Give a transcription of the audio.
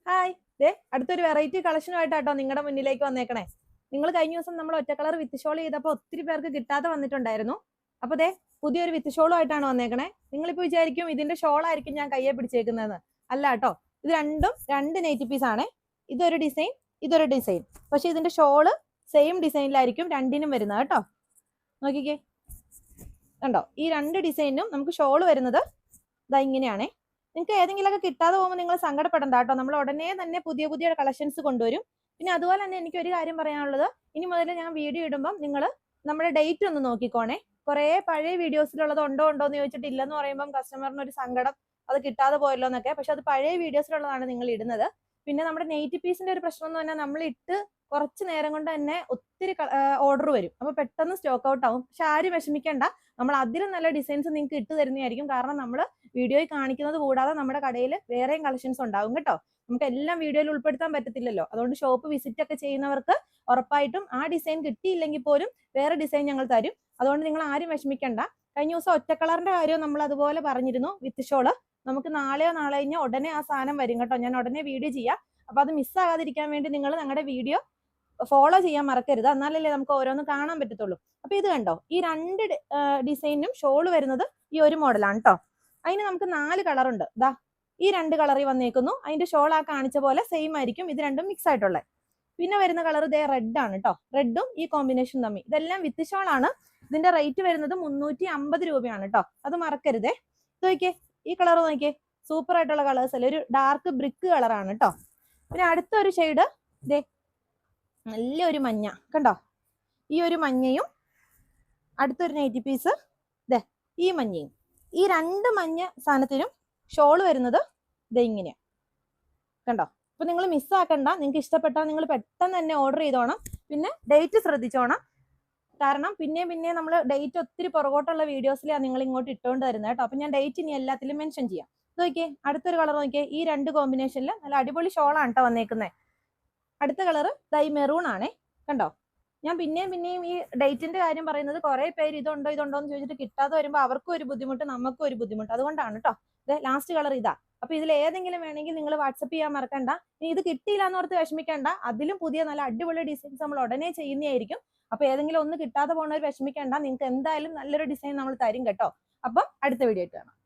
Hi, ദേ അടുത്തൊരു variety കളക്ഷനുമായിട്ടാട്ടോ നിങ്ങളുടെ മുന്നിലേക്ക് വന്നേക്കണേ. നിങ്ങൾ കഴിഞ്ഞ ദിവസം നമ്മൾ ഒറ്റ കളർ വിത്ത് ഷോൾ ചെയ്തപ്പോൾ ഒത്തിരി പേർക്ക് കിട്ടാതെ വന്നിട്ടുണ്ടായിരുന്നു. അപ്പൊ ദേ പുതിയൊരു വിത്ത് ഷോളും ആയിട്ടാണ് വന്നേക്കണേ. നിങ്ങളിപ്പോ വിചാരിക്കും ഇതിന്റെ ഷോൾ ആയിരിക്കും ഞാൻ കയ്യെ പിടിച്ചേക്കുന്നതെന്ന്. അല്ല കേട്ടോ, ഇത് രണ്ടും രണ്ട് നെറ്റ് പീസ് ആണ്. ഇതൊരു ഡിസൈൻ, ഇതൊരു ഡിസൈൻ. പക്ഷെ ഇതിന്റെ ഷോള് സെയിം ഡിസൈനിലായിരിക്കും രണ്ടിനും വരുന്നത് കേട്ടോ. നോക്കിക്കേ, കണ്ടോ? ഈ രണ്ട് ഡിസൈനും നമുക്ക് ഷോള് വരുന്നത് ഇതാ ഇങ്ങനെയാണേ. നിങ്ങൾക്ക് ഏതെങ്കിലുമൊക്കെ കിട്ടാതെ പോകുമ്പോൾ നിങ്ങൾ സങ്കടപ്പെടണ്ട കേട്ടോ. നമ്മൾ ഉടനെ തന്നെ പുതിയ പുതിയ കളക്ഷൻസ് കൊണ്ടുവരും. പിന്നെ അതുപോലെ തന്നെ എനിക്ക് ഒരു കാര്യം പറയാനുള്ളത്, ഇനി മുതൽ ഞാൻ വീഡിയോ ഇടുമ്പം നിങ്ങൾ നമ്മുടെ ഡേറ്റ് ഒന്ന് നോക്കിക്കോണേ. കുറെ പഴയ വീഡിയോസിലുള്ളത് ഉണ്ടോ എന്ന് ചോദിച്ചിട്ട് ഇല്ലെന്ന് പറയുമ്പം കസ്റ്റമറിന് ഒരു സങ്കടം, അത് കിട്ടാതെ പോയല്ലോ എന്നൊക്കെ. പക്ഷെ അത് പഴയ വീഡിയോസിലുള്ളതാണ് നിങ്ങൾ ഇടുന്നത്. പിന്നെ നമ്മുടെ നെയ്റ്റ് പീസിന്റെ ഒരു പ്രശ്നം എന്ന് പറഞ്ഞാൽ നമ്മൾ ഇട്ട് കുറച്ച് നേരം കൊണ്ട് തന്നെ ഒത്തിരി ഓർഡർ വരും. അപ്പൊ പെട്ടെന്ന് സ്റ്റോക്ക് ഔട്ട് ആവും. പക്ഷെ ആരും വിഷമിക്കേണ്ട, നമ്മൾ അതിലും നല്ല ഡിസൈൻസ് നിങ്ങൾക്ക് ഇട്ട് തരുന്നതായിരിക്കും. കാരണം നമ്മൾ വീഡിയോയിൽ കാണിക്കുന്നത് കൂടാതെ നമ്മുടെ കടയിൽ വേറെയും കളക്ഷൻസ് ഉണ്ടാവും കേട്ടോ. നമുക്ക് എല്ലാം വീഡിയോയിൽ ഉൾപ്പെടുത്താൻ പറ്റത്തില്ലല്ലോ. അതുകൊണ്ട് ഷോപ്പ് വിസിറ്റ് ഒക്കെ ചെയ്യുന്നവർക്ക് ഉറപ്പായിട്ടും ആ ഡിസൈൻ കിട്ടിയില്ലെങ്കിൽ പോലും വേറെ ഡിസൈൻ ഞങ്ങൾ തരും. അതുകൊണ്ട് നിങ്ങൾ ആരും വിഷമിക്കണ്ട. കഴിഞ്ഞ ദിവസം ഒറ്റ കളറിന്റെ കാര്യം നമ്മൾ അതുപോലെ പറഞ്ഞിരുന്നു. വിത്ത് ഷോള് നമുക്ക് നാളെയോ നാളെ കഴിഞ്ഞാൽ ഉടനെ ആ സാധനം വരും കേട്ടോ. ഞാൻ ഉടനെ വീഡിയോ ചെയ്യാം. അപ്പൊ അത് മിസ്സാകാതിരിക്കാൻ വേണ്ടി നിങ്ങൾ ഞങ്ങളുടെ വീഡിയോ ഫോളോ ചെയ്യാൻ മറക്കരുത്. എന്നാലല്ലേ നമുക്ക് ഓരോന്ന് കാണാൻ പറ്റത്തുള്ളൂ. അപ്പൊ ഇത് കണ്ടോ, ഈ രണ്ട് ഡിസൈനും ഷോള് വരുന്നത് ഈ ഒരു മോഡലാണ് കേട്ടോ. അതിന് നമുക്ക് 4 കളറുണ്ട്. ദാ ഈ 2 കളറിൽ വന്നേക്കുന്നു. അതിന്റെ ഷോൾ ആ കാണിച്ച പോലെ സെയിം ആയിരിക്കും. ഇത് രണ്ടും മിക്സ് ആയിട്ടുള്ളത്. പിന്നെ വരുന്ന കളർ ഇതേ റെഡ് ആണ് കേട്ടോ. റെഡും ഈ കോമ്പിനേഷൻ തമ്മിൽ. ഇതെല്ലാം വിത്ത് ഷോൾ ആണ്. ഇതിന്റെ റേറ്റ് വരുന്നത് 350 രൂപയാണ് കേട്ടോ. അത് മറക്കരുതേ. ഇത് നോക്കിയേ, ഈ കളർ നോക്കിയേ, സൂപ്പർ ആയിട്ടുള്ള കളേഴ്സ് അല്ലേ. ഒരു ഡാർക്ക് ബ്രിക്ക് കളറാണ് കേട്ടോ. പിന്നെ അടുത്തൊരു ഷെയ്ഡ് ഇതേ നല്ലൊരു മഞ്ഞ കണ്ടോ. ഈ ഒരു മഞ്ഞയും അടുത്തൊരു നൈറ്റി പീസ് ഇതേ ഈ മഞ്ഞയും. ഈ 2 മഞ്ഞ സാധനത്തിനും ഷോൾ വരുന്നത് ഇത് ഇങ്ങനെയാണ് കണ്ടോ. അപ്പൊ നിങ്ങൾ മിസ്സാക്കണ്ട. നിങ്ങൾക്ക് ഇഷ്ടപ്പെട്ടാൽ നിങ്ങൾ പെട്ടെന്ന് തന്നെ ഓർഡർ ചെയ്തോണം. പിന്നെ ഡേറ്റ് ശ്രദ്ധിച്ചോണം. കാരണം പിന്നെ നമ്മൾ ഡേറ്റ് ഒത്തിരി പുറകോട്ടുള്ള വീഡിയോസിലാണ് നിങ്ങൾ ഇങ്ങോട്ട് ഇട്ടുകൊണ്ട് തരുന്നത് കേട്ടോ. അപ്പൊ ഞാൻ ഡേറ്റ് ഇനി എല്ലാത്തിലും മെൻഷൻ ചെയ്യാം. നോക്കിയേ, അടുത്തൊരു കളർ നോക്കിയേ. ഈ 2 കോമ്പിനേഷനിൽ നല്ല അടിപൊളി ഷോളാണ് കേട്ടോ വന്നേക്കുന്നത്. അടുത്ത കളർ ദൈ മെറൂൺ ആണേ കണ്ടോ. ഞാൻ പിന്നെയും ഈ ഡേറ്റിന്റെ കാര്യം പറയുന്നത്, കുറെ പേര് ഇതുണ്ടോ എന്ന് ചോദിച്ചിട്ട് കിട്ടാതെ വരുമ്പോൾ അവർക്കും ഒരു ബുദ്ധിമുട്ട്, നമുക്കും ഒരു ബുദ്ധിമുട്ട്. അതുകൊണ്ടാണ് കേട്ടോ. ലാസ്റ്റ് കളർ ഇതാ. അപ്പൊ ഇതിൽ ഏതെങ്കിലും വേണമെങ്കിൽ നിങ്ങൾ വാട്സപ്പ് ചെയ്യാൻ മറക്കണ്ട. ഇനി ഇത് കിട്ടിയില്ല എന്നോർത്ത് വിഷമിക്കേണ്ട. അതിലും പുതിയ നല്ല അടിപൊളി ഡിസൈൻസ് നമ്മൾ ഉടനെ ചെയ്യുന്നതായിരിക്കും. അപ്പൊ ഏതെങ്കിലും ഒന്ന് കിട്ടാതെ പോകുന്നവർ വിഷമിക്കേണ്ട. നിങ്ങൾക്ക് എന്തായാലും നല്ലൊരു ഡിസൈൻ നമ്മൾ തരും കേട്ടോ. അപ്പം അടുത്ത വീഡിയോ ആയിട്ട് കാണാം.